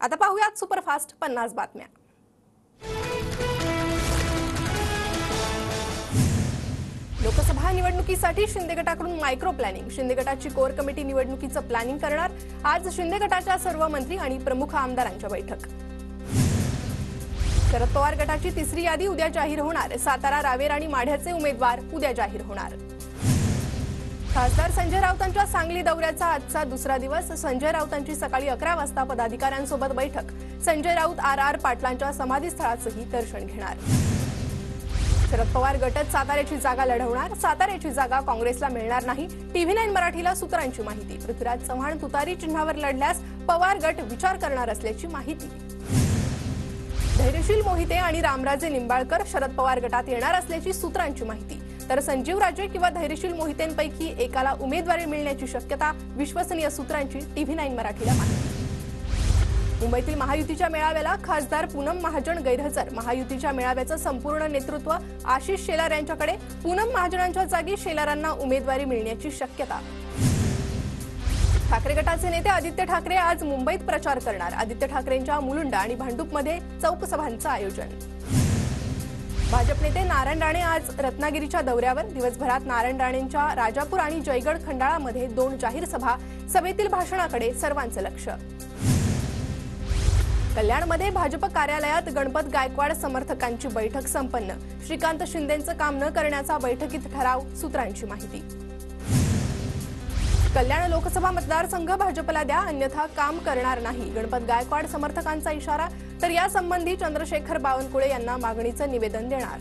आता पाहूयात सुपरफास्ट 50 बातम्या। लोकसभा निवडणुकीसाठी शिंदे गटाकडून मायक्रो प्लॅनिंग। शिंदे गटाची कोर कमिटी निवडणुकीचं प्लॅनिंग करणार। आज शिंदे गटाच्या सर्व मंत्री आणि प्रमुख आमदारांच्या बैठक। शरद पवार गटाची तिसरी यादी उद्या जाहीर होणार। सातारा, रावेर आणि माढ्याचे उमेदवार उद्या जाहीर होणार। खासदार संजय राऊतांच्या सांगली दौऱ्याचा आजचा दुसरा दिवस। संजय राऊतांची सकाळी 11 वाजता पदाधिकाऱ्यांसोबत बैठक। संजय राऊत आर पाटलांच्या समाधीस्थळाचंही दर्शन घेणार। शरद पवार गटच साताऱ्याची जागा लढवणार। साताऱ्याची जागा काँग्रेसला मिळणार नाही। TV9 मराठीला सूत्रांची माहिती। पृथ्वीराज चव्हाण तुतारी चिन्हावर लढल्यास पवार गट विचार करणार असल्याची माहिती। धैर्यशील मोहिते आणि रामराजे निंबाळकर शरद पवार गटात येणार असल्याची सूत्रांची माहिती। तर संजीव राजे किंवा धैर्यशील मोहितेंपैकी एकाला उमेदवारी मिळण्याची शक्यता विश्वसनीय सूत्रांची TV9 मराठीला माहिती। मुंबईतील महायुतीच्या मेळाव्याला खासदार पूनम महाजन गैरहजर। महायुतीच्या मेळाव्याचं संपूर्ण नेतृत्व आशिष शेलार यांच्याकडे। पूनम महाजनांच्या जागी शेलारांना उमेदवारी मिळण्याची शक्यता। ठाकरे गटाचे नेते आदित्य ठाकरे आज मुंबईत प्रचार करणार। आदित्य ठाकरेंच्या मुलुंड आणि भांडूपमध्ये चौक सभांचं आयोजन। भाजप नेते नारायण राणे आज रत्नागिरीच्या दौऱ्यावर। दिवसभरात नारायण राणेंच्या राजापूर आणि जयगड खंडाळामध्ये 2 जाहीर सभा। सभेतील भाषणाकडे सर्वांचं लक्ष। कल्याणमध्ये भाजप कार्यालयात गणपत गायकवाड समर्थकांची बैठक संपन्न। श्रीकांत शिंदेंचं काम न करण्याचा बैठकीत ठराव, सूत्रांची माहिती। कल्याण लोकसभा मतदारसंघ भाजपला द्या, अन्यथा काम करणार नाही। गणपत गायकवाड समर्थकांचा इशारा। तर यासंबंधी चंद्रशेखर बावनकुळे यांना मागणीचं निवेदन देणार।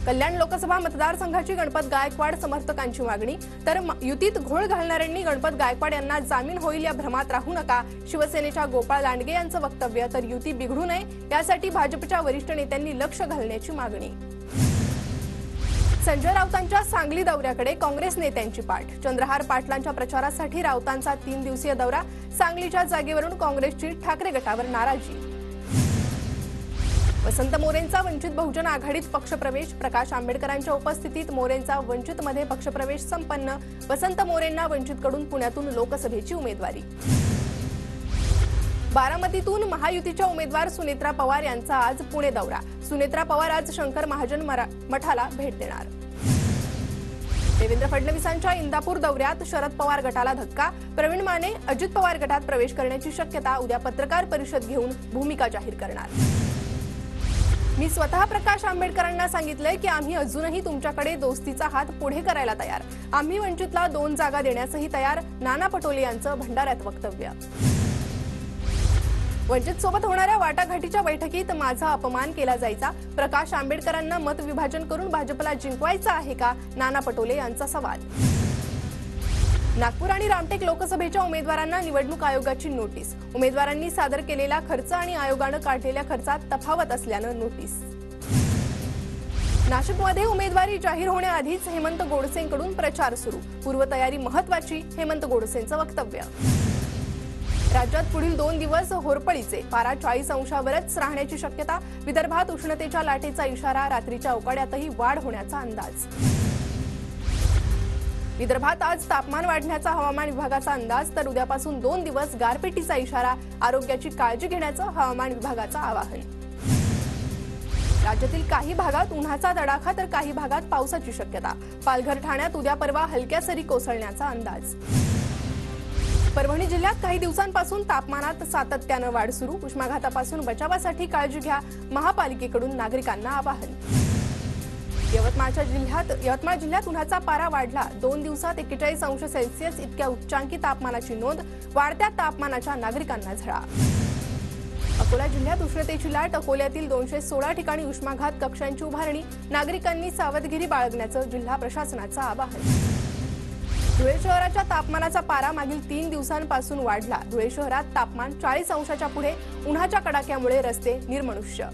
कल्याण लोकसभा मतदारसंघाची गणपत गायकवाड समर्थकांची मागणी। तर युतीत घोळ घालणाऱ्यांनी गणपत गायकवाड यांना जामीन होईल या भ्रमात राहू नका। शिवसेनेच्या गोपाळ लांडगे यांचं वक्तव्य। तर युती बिघडू नये यासाठी भाजपच्या वरिष्ठ नेत्यांनी लक्ष घालण्याची मागणी। संजय राऊतांच्या सांगली दौऱ्याकडे काँग्रेस नेत्यांची पाठ। चंद्रहार पाटलांच्या प्रचारासाठी राऊतांचा 3 दिवसीय दौरा। सांगलीच्या जागेवरून काँग्रेसची ठाकरे गटावर नाराजी। वसंत मोरेंचा वंचित बहुजन आघाडीत पक्षप्रवेश। प्रकाश आंबेडकरांच्या उपस्थितीत मोरेंचा वंचितमध्ये पक्षप्रवेश संपन्न। वसंत मोरेंना वंचितकडून पुण्यातून लोकसभेची उमेदवारी। बारामतीतून महायुतीच्या उमेदवार सुनेत्रा पवार यांचा आज पुणे दौरा। सुनेत्रा पवार आज शंकर महाजन मठाला भेट देणार। देवेंद्र फडणवीसांच्या इंदापूर दौऱ्यात शरद पवार गटाला धक्का। प्रवीण माने अजित पवार गटात प्रवेश करण्याची शक्यता। उद्या पत्रकार परिषद घेऊन भूमिका जाहीर करणार। मी स्वतः प्रकाश आंबेडकरांना सांगितलंय की आम्ही अजूनही तुमच्याकडे दोस्तीचा हात पुढे करायला तयार। आम्ही वंचितला 2 जागा देण्यासही तयार। नाना पटोले यांचं भंडाऱ्यात वक्तव्य। वंचित सोबत होणाऱ्या वाटाघाटीच्या बैठकीत माझा अपमान केला जायचा। प्रकाश आंबेडकरांना मत विभाजन करून भाजपला जिंकवायचं आहे का? नाना पटोले यांचा सवाल। नागपूर आणि रामटेक लोकसभेच्या उमेदवारांना निवडणूक आयोगाची नोटीस। उमेदवारांनी सादर केलेला खर्च आणि आयोगानं काढलेल्या खर्चात तफावत असल्यानं नोटीस। नाशिकमध्ये उमेदवारी जाहीर होण्याआधीच हेमंत गोडसेंकडून प्रचार सुरू। पूर्वतयारी महत्त्वाची, हेमंत गोडसेंचं वक्तव्य। राज्यात पुढील 2 दिवस होरपळीचे। पारा 40 अंशावरच राहण्याची शक्यता। विदर्भात उष्णतेच्या लाटेचा इशारा। रात्रीच्या उकाड्यातही वाढ होण्याचा अंदाज। विदर्भात आज तापमान वाढण्याचा हवामान विभागाचा अंदाज। तर उद्यापासून 2 दिवस गारपिटीचा इशारा। आरोग्याची काळजी घेण्याचं हवामान विभागाचं आवाहन। राज्यातील काही भागात उन्हाचा तडाखा तर काही भागात पावसाची शक्यता। पालघर, ठाण्यात उद्या परवा हलक्या सरी कोसळण्याचा अंदाज। परभणी जिल्ह्यात काही दिवसांपासून तापमानात सातत्यानं वाढ सुरू। उष्माघातापासून बचावासाठी काळजी घ्या, महापालिकेकडून नागरिकांना आवाहन। यवतमाळ जिल्ह्यात उन्हाचा पारा वाढला। 2 दिवसात 41 अंश सेल्सिअस इतक्या उच्चांकी तापमानाची नोंद। वाढत्या तापमानाच्या नागरिकांना झळा। अकोला जिल्ह्यात उष्णतेची लाट। अकोल्यातील 216 ठिकाणी उष्माघात कक्षांची उभारणी। नागरिकांनी सावधगिरी बाळगण्याचं जिल्हा प्रशासनाचं आवाहन। धुळे शहराच्या तापमानाचा पारा मागील 3 दिवसांपासून वाढला। धुळे शहरात तापमान 40 अंशाच्या पुढे। उन्हाच्या कडाक्यामुळे रस्ते निर्मनुष्य।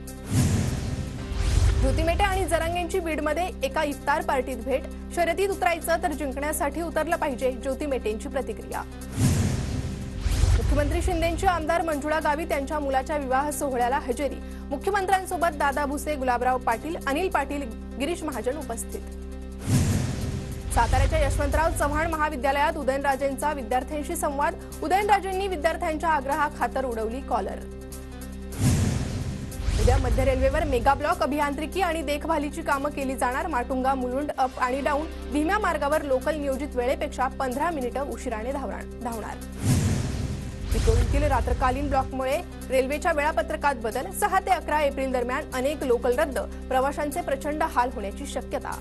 ज्योती मेटे आणि जरांगेंची बीडमध्ये एका इफ्तार पार्टीत भेट। शर्यतीत उतरायचं तर जिंकण्यासाठी उतरलं पाहिजे, ज्योती मेटेंची प्रतिक्रिया। मुख्यमंत्री शिंदेंची आमदार मंजुळा गावित यांच्या मुलाच्या विवाह सोहळ्याला हजेरी। मुख्यमंत्र्यांसोबत दादा भुसे, गुलाबराव पाटील, अनिल पाटील, गिरीश महाजन उपस्थित। साताऱ्याच्या यशवंतराव चव्हाण महाविद्यालयात उदयनराजेंचा विद्यार्थ्यांशी संवाद। उदयनराजेंनी विद्यार्थ्यांच्या आग्रहाखातर उडवली कॉलर। उद्या मध्य रेल्वेवर मेगा ब्लॉक अभियांत्रिकी आणि देखभालीची कामं केली जाणार। माटुंगा मुलुंड अप आणि डाऊन धीम्या मार्गावर लोकल नियोजित वेळेपेक्षा 15 मिनिटं उशिराने धावणार। चिकोडीतील रात्रकालीन ब्लॉकमुळे रेल्वेच्या वेळापत्रकात बदल। 6 ते 11 एप्रिल दरम्यान अनेक लोकल रद्द। प्रवाशांचे प्रचंड हाल होण्याची शक्यता।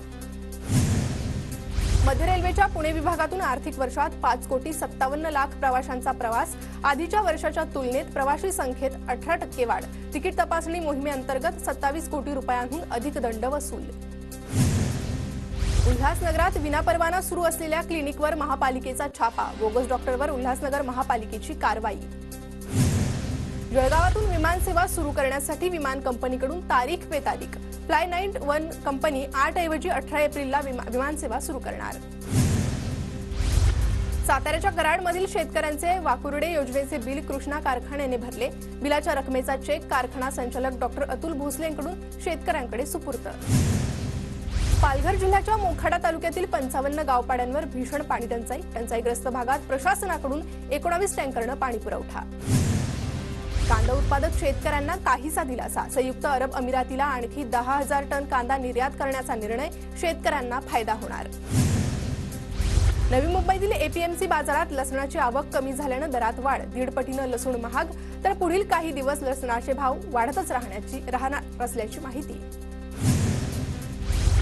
मध्य रेल्वेच्या पुणे विभागातून आर्थिक वर्षात 5,57,00,000 प्रवाशांचा प्रवास। आधीच्या वर्षाच्या तुलनेत प्रवासी संख्येत 18% वाढ। तिकीट तपासणी मोहिमेअंतर्गत 27 कोटी रुपयांहून अधिक दंड वसूल। उल्हासनगरात विनापरवाना सुरू असलेल्या क्लिनिकवर महापालिकेचा छापा। बोगस डॉक्टरवर उल्हासनगर महापालिकेची कारवाई। जळगावातून विमानसेवा सुरू करण्यासाठी विमान कंपनीकडून तारीख पे तारीख। फ्लाय 91 कंपनी 8 ऐवजी 18 एप्रिलला विमानसेवा सुरू करणार। साताऱ्याच्या कराडमधील शेतकऱ्यांचे वाकुर्डे योजनेचे बिल कृष्णा कारखान्याने भरले। बिलाच्या रकमेचा चेक कारखाना संचालक डॉक्टर अतुल भोसलेंकडून शेतकऱ्यांकडे सुपूर्द। पालघर जिल्ह्याच्या मोखाडा तालुक्यातील 55 गावपाड्यांवर भीषण पाणी टंचाई। टंचाईग्रस्त भागात प्रशासनाकडून 19 टँकरनं पाणी पुरवठा। कांदा उत्पादक शेतकऱ्यांना काहीसा दिलासा। संयुक्त अरब अमिरातीला आणखी 10,000 टन कांदा निर्यात करण्याचा निर्णय। शेतकऱ्यांना फायदा होणार। नवी मुंबईतील एपीएमसी बाजारात लसणाची आवक कमी झाल्यानं दरात वाढ। 1.5 पटीनं लसूण महाग, तर पुढील काही दिवस लसणाचे भाव वाढतच राहणार असल्याची माहिती।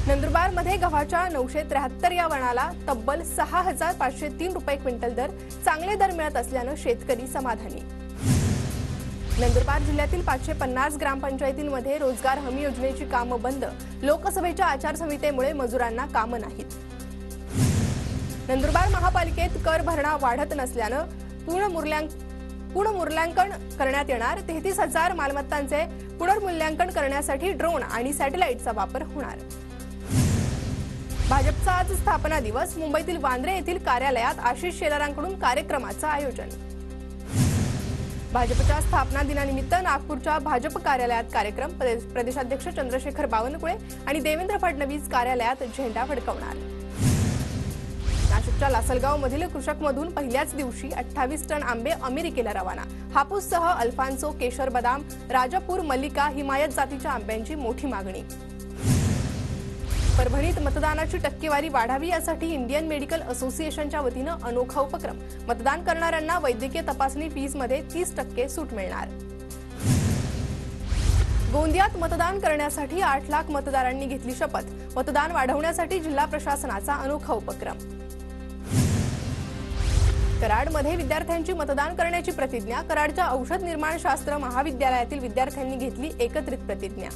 नंदुरबारमध्ये गव्हाच्या 973 या वणाला तब्बल 6,503 रुपये क्विंटल दर। चांगले दर मिळत असल्यानं शेतकरी समाधानी। नंदुरबार जिल्ह्यातील 550 ग्रामपंचायतींमध्ये रोजगार हमी योजनेची कामं बंद। लोकसभेच्या आचारसंहितेमुळे मजुरांना कामं नाहीत। नंदुरबार महापालिकेत कर भरणा वाढत नसल्यानं पुनर्मूल्यांकन करण्यात येणार। 33,000 मालमत्तांचे पुनर्मूल्यांकन करण्यासाठी ड्रोन आणि सॅटेलाइटचा वापर होणार। भाजपचा आज स्थापना दिवस। मुंबईतील वांद्रे येथील कार्यालयात आशिष शेलारांकडून कार्यक्रमाचं आयोजन। भाजपच्या स्थापना दिनानिमित्त नागपूरच्या भाजप कार्यालयात कार्यक्रम। प्रदेशाध्यक्ष चंद्रशेखर बावनकुळे आणि देवेंद्र फडणवीस कार्यालयात झेंडा फडकवणार। नाशिकच्या लासलगावमधील कृषकमधून पहिल्याच दिवशी 28 टन आंबे अमेरिकेला रवाना। हापूससह अल्फान्सो, केशर, बदाम, राजापूर, मल्लिका, हिमायत जातीच्या आंब्यांची मोठी मागणी। परभणीत मतदानाची टक्केवारी वाढावी यासाठी इंडियन मेडिकल असोसिएशनच्या वतीनं अनोखा उपक्रम। मतदान करणाऱ्यांना वैद्यकीय तपासणी फीसमध्ये 30% सूट मिळणार। गोंदियात मतदान करण्यासाठी 8 लाख मतदारांनी घेतली शपथ। मतदान वाढवण्यासाठी जिल्हा प्रशासनाचा अनोखा उपक्रम। कराडमध्ये विद्यार्थ्यांची मतदान करण्याची प्रतिज्ञा। कराडच्या औषध निर्माणशास्त्र महाविद्यालयातील विद्यार्थ्यांनी घेतली एकत्रित प्रतिज्ञा।